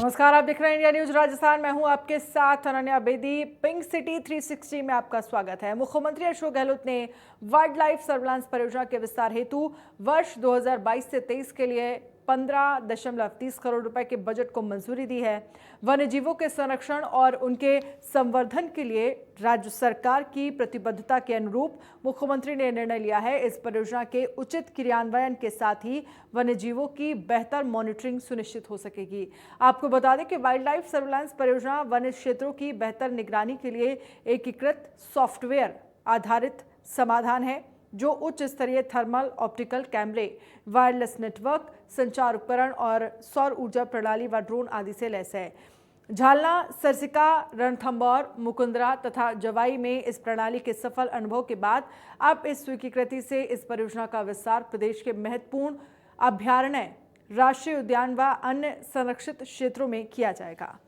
नमस्कार, आप देख रहे हैं इंडिया न्यूज राजस्थान। मैं हूं आपके साथ अनन्या बेदी। पिंक सिटी 360 में आपका स्वागत है। मुख्यमंत्री अशोक गहलोत ने वाइल्ड लाइफ सर्विलांस परियोजना के विस्तार हेतु वर्ष 2022 से 23 के लिए 15.30 करोड़ रुपए के बजट को मंजूरी दी है। वन्य जीवों के संरक्षण और उनके संवर्धन के लिए राज्य सरकार की प्रतिबद्धता के अनुरूप मुख्यमंत्री ने निर्णय लिया है। इस परियोजना के उचित क्रियान्वयन के साथ ही वन्य जीवों की बेहतर मॉनिटरिंग सुनिश्चित हो सकेगी। आपको बता दें कि वाइल्ड लाइफ सर्विलांस परियोजना वन्य क्षेत्रों की बेहतर निगरानी के लिए एकीकृत सॉफ्टवेयर आधारित समाधान है जो उच्च स्तरीय थर्मल, ऑप्टिकल कैमरे, वायरलेस नेटवर्क, संचार उपकरण और सौर ऊर्जा प्रणाली व ड्रोन आदि से लैस है। झालना, सरसिका, रणथंभौर, मुकुंदरा तथा जवाई में इस प्रणाली के सफल अनुभव के बाद अब इस स्वीकृति से इस परियोजना का विस्तार प्रदेश के महत्वपूर्ण अभयारण्य, राष्ट्रीय उद्यान व अन्य संरक्षित क्षेत्रों में किया जाएगा।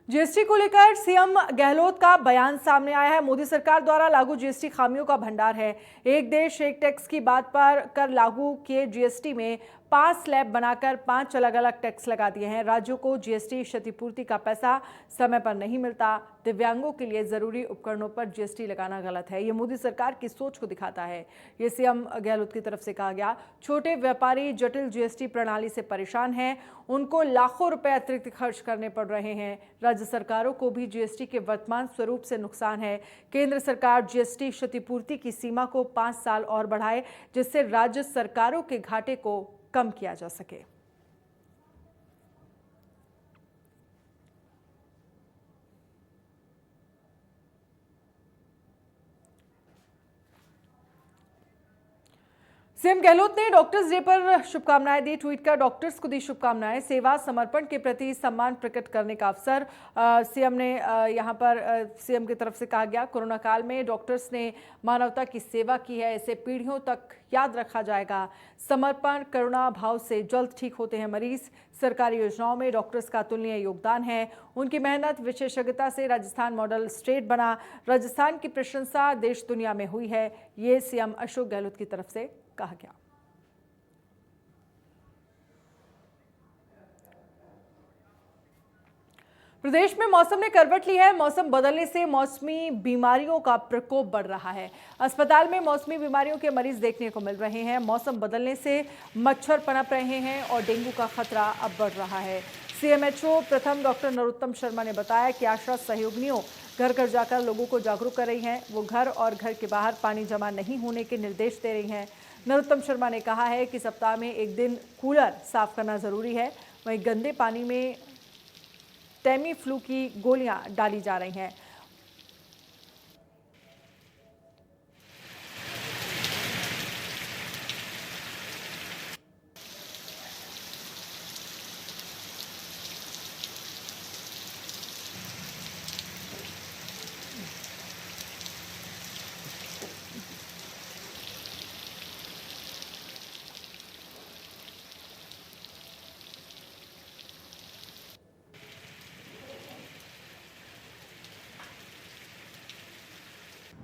जीएसटी को लेकर सीएम गहलोत का बयान सामने आया है। मोदी सरकार द्वारा लागू जीएसटी खामियों का भंडार है। एक देश एक टैक्स की बात पर कर लागू किए जीएसटी में 5 स्लैब बनाकर 5 अलग अलग टैक्स लगा दिए हैं। राज्यों को जीएसटी क्षतिपूर्ति का पैसा समय पर नहीं मिलता। दिव्यांगों के लिए जरूरी उपकरणों पर जीएसटी लगाना गलत है। ये मोदी सरकार की सोच को दिखाता है। ये सीएम गहलोत की तरफ से कहा गया। छोटे व्यापारी जटिल जीएसटी प्रणाली से परेशान हैं। उनको लाखों रुपए अतिरिक्त खर्च करने पड़ रहे हैं। राज्य सरकारों को भी जीएसटी के वर्तमान स्वरूप से नुकसान है। केंद्र सरकार जीएसटी क्षतिपूर्ति की सीमा को 5 साल और बढ़ाए, जिससे राज्य सरकारों के घाटे को कम किया जा सके। सीएम गहलोत ने डॉक्टर्स डे पर शुभकामनाएं दी। ट्वीट कर डॉक्टर्स को दी शुभकामनाएं। सेवा समर्पण के प्रति सम्मान प्रकट करने का अवसर सीएम ने यहां पर सीएम की तरफ से कहा गया। कोरोना काल में डॉक्टर्स ने मानवता की सेवा की है, इसे पीढ़ियों तक याद रखा जाएगा। समर्पण, करुणा भाव से जल्द ठीक होते हैं मरीज। सरकारी योजनाओं में डॉक्टर्स का अतुलनीय योगदान है। उनकी मेहनत, विशेषज्ञता से राजस्थान मॉडल स्टेट बना। राजस्थान की प्रशंसा देश दुनिया में हुई है। ये सीएम अशोक गहलोत की तरफ से कहा गया। प्रदेश में मौसम ने करवट ली है। मौसम बदलने से मौसमी बीमारियों का प्रकोप बढ़ रहा है। अस्पताल में मौसमी बीमारियों के मरीज देखने को मिल रहे हैं। मौसम बदलने से मच्छर पनप रहे हैं और डेंगू का खतरा अब बढ़ रहा है। सीएमएचओ प्रथम डॉक्टर नरोत्तम शर्मा ने बताया कि आशा सहयोगिनियों घर घर जाकर लोगों को जागरूक कर रही हैं। वो घर और घर के बाहर पानी जमा नहीं होने के निर्देश दे रही हैं। नरोत्तम शर्मा ने कहा है कि सप्ताह में एक दिन कूलर साफ करना जरूरी है। वहीं गंदे पानी में टेमी फ्लू की गोलियां डाली जा रही हैं।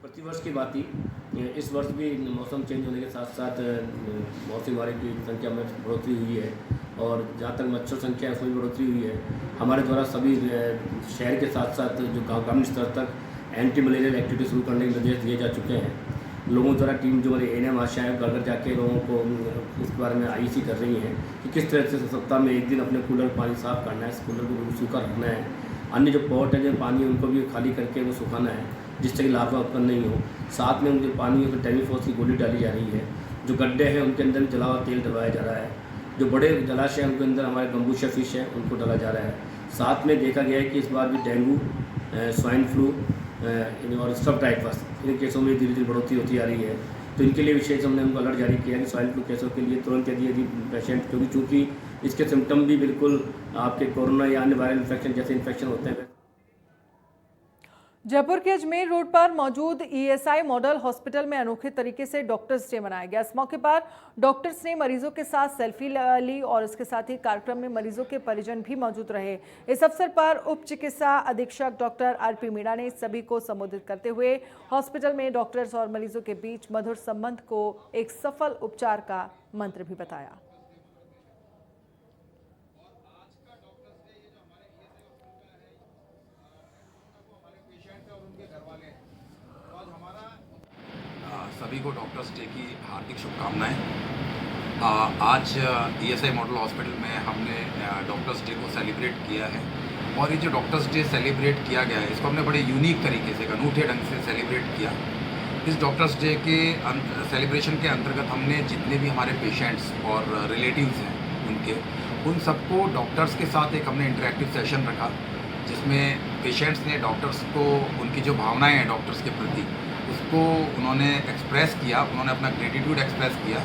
प्रतिवर्ष की बात ही इस वर्ष भी मौसम चेंज होने के साथ साथ मौसमी बीमारी की संख्या में बढ़ोतरी हुई है और जहाँ तक मच्छर संख्या है उसमें भी बढ़ोतरी हुई है। हमारे द्वारा सभी शहर के साथ साथ जो ग्रामीण स्तर तक एंटी मलेरियल एक्टिविटी शुरू करने के निर्देश दिए जा चुके हैं। लोगों द्वारा टीम जो हमारी एएनएम आशाएं घर घर जाके लोगों को इस बारे में आईसी कर रही हैं कि किस तरह से सप्ताह में एक दिन अपने कूलर पानी साफ करना है, इस कूलर को सूखा रखना है। अन्य जो पॉट है जो पानी उनको भी खाली करके वो सुखाना है जिससे कि लार्वा उत्पन्न नहीं हो। साथ में उनके पानी में टेमीफॉस की गोली डाली जा रही है। जो गड्ढे हैं उनके अंदर जला हुआ तेल डलवाया जा रहा है। जो बड़े जलाशय हैं उनके अंदर हमारे गंबूशा फिश है उनको डाला जा रहा है। साथ में देखा गया है कि इस बार भी डेंगू, स्वाइन फ्लू और स्टफ टाइफस इन केसों में धीरे धीरे बढ़ोतरी होती आ रही है। तो इनके लिए विशेष हमने उनको अलर्ट जारी किया कि स्वाइन फ्लू केसों के लिए तुरंत यदि पेशेंट, क्योंकि चूँकि इसके सिम्टम भी बिल्कुल आपके कोरोना या अन्य वायरल इन्फेक्शन जैसे इन्फेक्शन होते हैं। जयपुर के अजमेर रोड पर मौजूद ईएसआई मॉडल हॉस्पिटल में अनोखे तरीके से डॉक्टर्स डे मनाया गया। इस मौके पर डॉक्टर्स ने मरीजों के साथ सेल्फी ली और इसके साथ ही कार्यक्रम में मरीजों के परिजन भी मौजूद रहे। इस अवसर पर उप चिकित्सा अधीक्षक डॉक्टर आरपी मीणा ने सभी को संबोधित करते हुए हॉस्पिटल में डॉक्टर्स और मरीजों के बीच मधुर संबंध को एक सफल उपचार का मंत्र भी बताया। सभी को डॉक्टर्स डे की हार्दिक शुभकामनाएं। आज ईएसआई मॉडल हॉस्पिटल में हमने डॉक्टर्स डे को सेलिब्रेट किया है और ये जो डॉक्टर्स डे सेलिब्रेट किया गया है इसको हमने बड़े यूनिक तरीके से, एक अनूठे ढंग से सेलिब्रेट किया। इस डॉक्टर्स डे के सेलिब्रेशन के अंतर्गत हमने जितने भी हमारे पेशेंट्स और रिलेटिव्स हैं उन सबको डॉक्टर्स के साथ एक हमने इंटरेक्टिव सेशन रखा, जिसमें पेशेंट्स ने डॉक्टर्स को उनकी जो भावनाएं हैं डॉक्टर्स के प्रति उसको उन्होंने एक्सप्रेस किया, उन्होंने अपना ग्रेटिट्यूड एक्सप्रेस किया।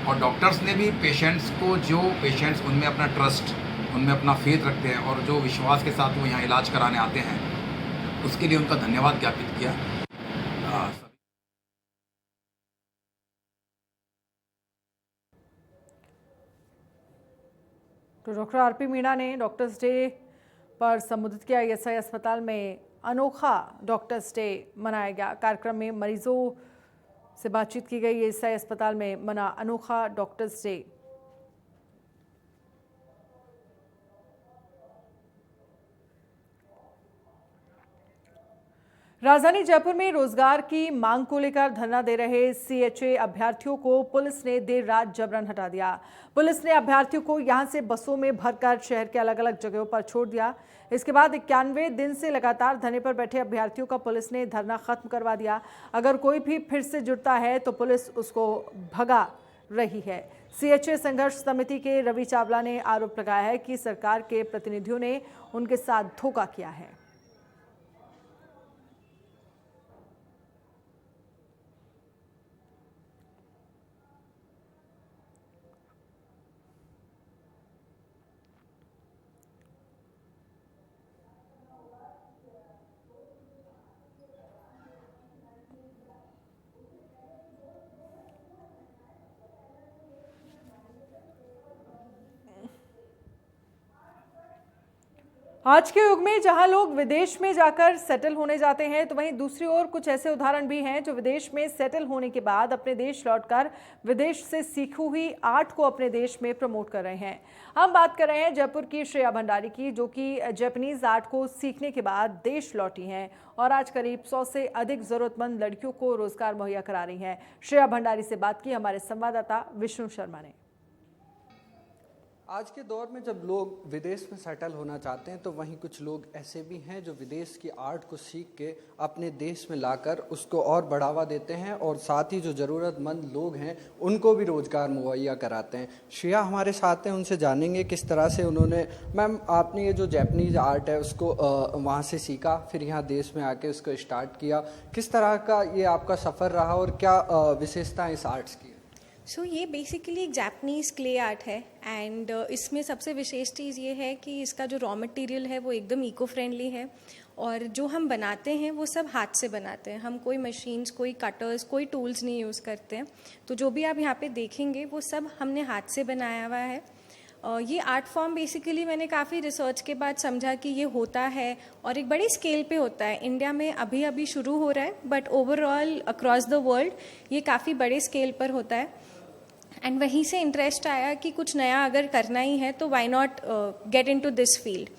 और डॉक्टर्स ने भी पेशेंट्स को, जो पेशेंट्स उनमें अपना ट्रस्ट, उनमें अपना फेथ रखते हैं और जो विश्वास के साथ वो यहाँ इलाज कराने आते हैं, उसके लिए उनका धन्यवाद ज्ञापित किया। तो डॉक्टर आरपी मीणा ने डॉक्टर्स डे पर संबोधित किया। ईएसआई अस्पताल में अनोखा डॉक्टर्स डे मनाया गया। कार्यक्रम में मरीजों से बातचीत की गई। ईएसआई अस्पताल में मना अनोखा डॉक्टर्स डे। राजधानी जयपुर में रोजगार की मांग को लेकर धरना दे रहे सीएचए अभ्यर्थियों को पुलिस ने देर रात जबरन हटा दिया। पुलिस ने अभ्यर्थियों को यहां से बसों में भरकर शहर के अलग अलग जगहों पर छोड़ दिया। इसके बाद 91 दिन से लगातार धरने पर बैठे अभ्यर्थियों का पुलिस ने धरना खत्म करवा दिया। अगर कोई भी फिर से जुड़ता है तो पुलिस उसको भगा रही है। सीएचए संघर्ष समिति के रवि चावला ने आरोप लगाया है कि सरकार के प्रतिनिधियों ने उनके साथ धोखा किया है। आज के युग में जहां लोग विदेश में जाकर सेटल होने जाते हैं, तो वहीं दूसरी ओर कुछ ऐसे उदाहरण भी हैं जो विदेश में सेटल होने के बाद अपने देश लौटकर विदेश से सीखी हुई आर्ट को अपने देश में प्रमोट कर रहे हैं। हम बात कर रहे हैं जयपुर की श्रेया भंडारी की, जो कि जापानीज आर्ट को सीखने के बाद देश लौटी हैं और आज करीब 100 से अधिक जरूरतमंद लड़कियों को रोजगार मुहैया करा रही हैं। श्रेया भंडारी से बात की हमारे संवाददाता विष्णु शर्मा ने। आज के दौर में जब लोग विदेश में सेटल होना चाहते हैं, तो वहीं कुछ लोग ऐसे भी हैं जो विदेश की आर्ट को सीख के अपने देश में लाकर उसको और बढ़ावा देते हैं और साथ ही जो ज़रूरतमंद लोग हैं उनको भी रोज़गार मुहैया कराते हैं। श्रेया हमारे साथ हैं, उनसे जानेंगे किस तरह से उन्होंने, मैम आपने ये जो जापानीज आर्ट है उसको वहाँ से सीखा, फिर यहाँ देश में आके उसको स्टार्ट किया, किस तरह का ये आपका सफ़र रहा और क्या विशेषता इस आर्ट्स की? ये बेसिकली एक जापानीज़ क्ले आर्ट है एंड इसमें सबसे विशेष चीज़ ये है कि इसका जो रॉ मटेरियल है वो एकदम इको फ्रेंडली है और जो हम बनाते हैं वो सब हाथ से बनाते हैं। हम कोई मशीन्स, कोई कटर्स, कोई टूल्स नहीं यूज़ करते हैं। तो जो भी आप यहाँ पे देखेंगे वो सब हमने हाथ से बनाया हुआ है। ये आर्ट फॉर्म बेसिकली मैंने काफ़ी रिसर्च के बाद समझा कि ये होता है और एक बड़ी स्केल पे होता है। इंडिया में अभी अभी शुरू हो रहा है but overall across the world ये काफ़ी बड़े स्केल पर होता है। एंड वहीं से इंटरेस्ट आया कि कुछ नया अगर करना ही है तो why not get into this field.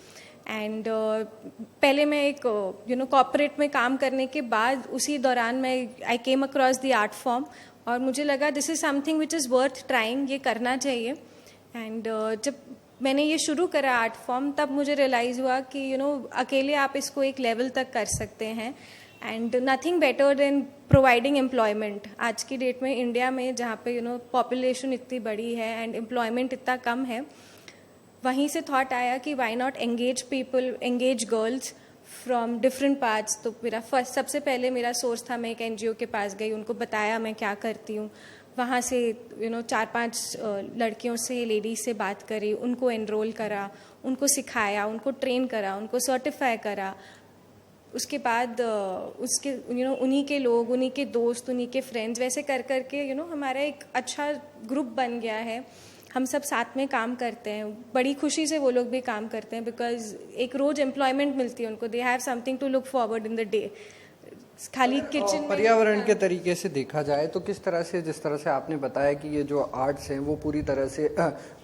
And पहले मैं एक कॉर्पोरेट में काम करने के बाद उसी दौरान मैं I came across the art form और मुझे लगा this is something which is worth trying, ये करना चाहिए। एंड जब मैंने ये शुरू करा आर्ट फॉर्म तब मुझे रियलाइज़ हुआ कि अकेले आप इसको एक लेवल तक कर सकते हैं and nothing better than providing employment. आज की डेट में इंडिया में जहाँ पे पॉपुलेशन इतनी बड़ी है एंड एम्प्लॉयमेंट इतना कम है, वहीं से थॉट आया कि why not engage people, engage girls from different parts. तो मेरा सबसे पहले मेरा सोर्स था, मैं एक NGO के पास गई, उनको बताया मैं क्या करती हूँ। वहाँ से 4-5 लड़कियों से, लेडीज से बात करी, उनको एनरोल करा, उनको सिखाया, उनको ट्रेन करा, उनको सर्टिफाई करा, उसके बाद उसके उन्हीं के लोग, उन्हीं के दोस्त, उन्हीं के फ्रेंड्स, वैसे कर कर के हमारा एक अच्छा ग्रुप बन गया है। हम सब साथ में काम करते हैं, बड़ी खुशी से वो लोग भी काम करते हैं, बिकॉज एक रोज़ एम्प्लॉयमेंट मिलती है उनको, they have something to look forward in the day. खाली किचन में पर्यावरण के तरीके से देखा जाए तो किस तरह से, जिस तरह से आपने बताया कि ये जो आर्ट्स हैं वो पूरी तरह से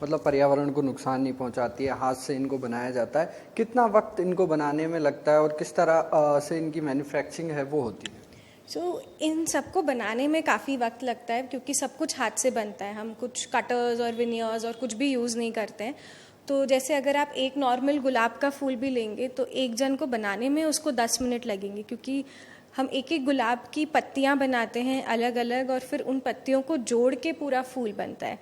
मतलब पर्यावरण को नुकसान नहीं पहुंचाती है, हाथ से इनको बनाया जाता है, कितना वक्त इनको बनाने में लगता है और किस तरह से इनकी मैन्युफैक्चरिंग है वो होती है? इन सबको बनाने में काफ़ी वक्त लगता है, क्योंकि सब कुछ हाथ से बनता है। हम कुछ कटर्स और विनियर्स और कुछ भी यूज़ नहीं करते हैं। तो जैसे अगर आप एक नॉर्मल गुलाब का फूल भी लेंगे तो एक जन को बनाने में उसको 10 मिनट लगेंगे, क्योंकि हम एक एक गुलाब की पत्तियां बनाते हैं अलग अलग, और फिर उन पत्तियों को जोड़ के पूरा फूल बनता है।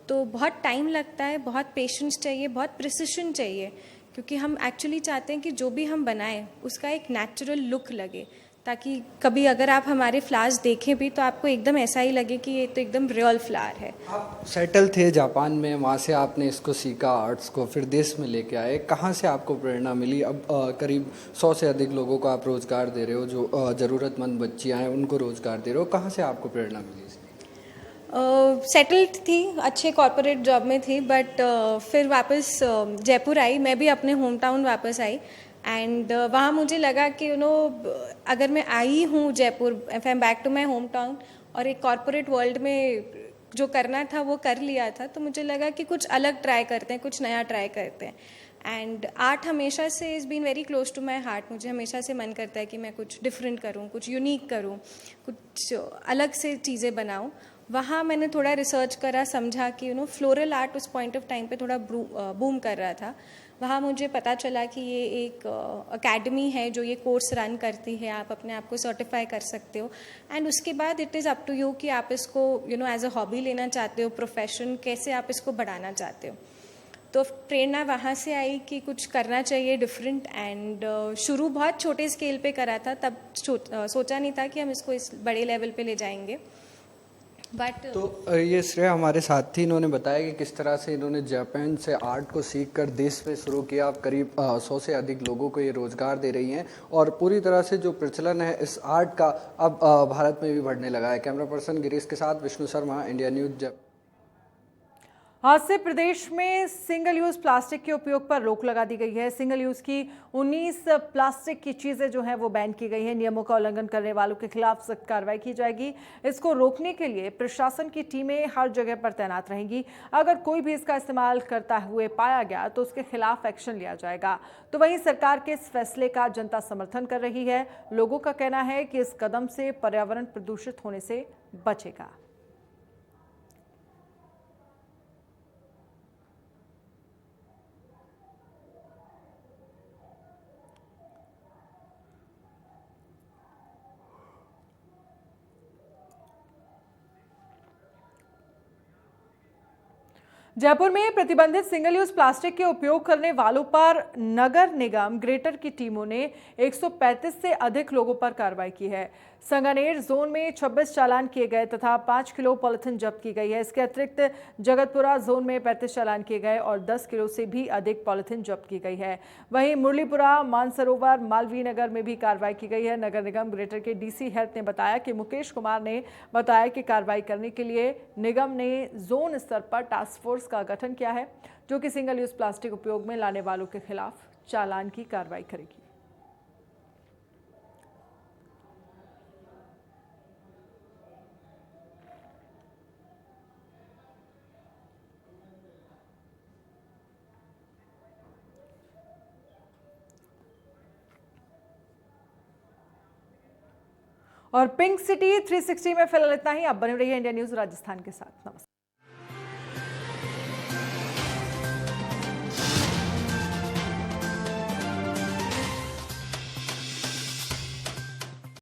तो बहुत टाइम लगता है, बहुत पेशेंस चाहिए, बहुत प्रिसिशन चाहिए, क्योंकि हम एक्चुअली चाहते हैं कि जो भी हम बनाएं उसका एक नेचुरल लुक लगे, ताकि कभी अगर आप हमारे फ्लावर्स देखें भी तो आपको एकदम ऐसा ही लगे कि ये तो एकदम रियल फ्लावर है। आप सेटल थे जापान में, वहाँ से आपने इसको सीखा आर्ट्स को, फिर देश में लेके आए, कहाँ से आपको प्रेरणा मिली? अब करीब 100 से अधिक लोगों को आप रोज़गार दे रहे हो, जो ज़रूरतमंद बच्चियाँ हैं उनको रोज़गार दे रहे हो, कहाँ से आपको प्रेरणा मिली इसकी? सेटल्ड थी, अच्छे कॉर्पोरेट जॉब में थी, बट फिर वापस जयपुर आई, मैं भी अपने होम टाउन वापस आई। एंड वहाँ मुझे लगा कि अगर मैं आई हूँ Jaipur, if I am back to my home town, और एक कॉर्पोरेट वर्ल्ड में जो करना था वो कर लिया था, तो मुझे लगा कि कुछ अलग ट्राई करते हैं, कुछ नया ट्राई करते हैं। एंड आर्ट हमेशा से is been very close to my heart. मुझे हमेशा से मन करता है कि मैं कुछ डिफरेंट करूँ, कुछ यूनिक करूँ, कुछ अलग से चीज़ें बनाऊँ। वहाँ मैंने थोड़ा रिसर्च करा, समझा कि फ्लोरल आर्ट उस पॉइंट ऑफ टाइम पे थोड़ा बूम कर रहा था। वहाँ मुझे पता चला कि ये एक अकेडमी है जो ये कोर्स रन करती है, आप अपने आप को सर्टिफाई कर सकते हो। एंड उसके बाद it is up to you कि आप इसको एज अ हॉबी लेना चाहते हो, प्रोफेशन, कैसे आप इसको बढ़ाना चाहते हो। तो प्रेरणा वहाँ से आई कि कुछ करना चाहिए डिफरेंट। एंड शुरू बहुत छोटे स्केल पे करा था, तब सोचा नहीं था कि हम इसको इस बड़े लेवल पे ले जाएंगे। बट तो ये श्रेय हमारे साथ थी, इन्होंने बताया कि किस तरह से इन्होंने जापान से आर्ट को सीखकर देश में शुरू किया। अब करीब 100 से अधिक लोगों को ये रोज़गार दे रही हैं, और पूरी तरह से जो प्रचलन है इस आर्ट का अब भारत में भी बढ़ने लगा है। कैमरा पर्सन गिरीश के साथ विष्णु शर्मा, इंडिया न्यूज़। आज से प्रदेश में सिंगल यूज़ प्लास्टिक के उपयोग पर रोक लगा दी गई है। सिंगल यूज़ की 19 प्लास्टिक की चीज़ें जो हैं वो बैन की गई हैं। नियमों का उल्लंघन करने वालों के खिलाफ सख्त कार्रवाई की जाएगी। इसको रोकने के लिए प्रशासन की टीमें हर जगह पर तैनात रहेंगी। अगर कोई भी इसका इस्तेमाल करता हुए पाया गया तो उसके खिलाफ एक्शन लिया जाएगा। तो वहीं सरकार के इस फैसले का जनता समर्थन कर रही है। लोगों का कहना है कि इस कदम से पर्यावरण प्रदूषित होने से बचेगा। जयपुर में प्रतिबंधित सिंगल यूज प्लास्टिक के उपयोग करने वालों पर नगर निगम ग्रेटर की टीमों ने 135 से अधिक लोगों पर कार्रवाई की है। संगानेर जोन में 26 चालान किए गए तथा 5 किलो पॉलिथीन जब्त की गई है। इसके अतिरिक्त जगतपुरा जोन में 35 चालान किए गए और 10 किलो से भी अधिक पॉलिथीन जब्त की गई है। वहीं मुरलीपुरा, मानसरोवर, मालवीय नगर में भी कार्रवाई की गई है। नगर निगम ग्रेटर के डीसी हेल्थ ने बताया कि मुकेश कुमार ने बताया कि कार्रवाई करने के लिए निगम ने जोन स्तर पर टास्क फोर्स का गठन किया है, जो कि सिंगल यूज प्लास्टिक उपयोग में लाने वालों के खिलाफ चालान की कार्रवाई करेगी। और पिंक सिटी 360 में फिलहाल इतना ही। आप बने रहिए इंडिया न्यूज राजस्थान के साथ। नमस्कार।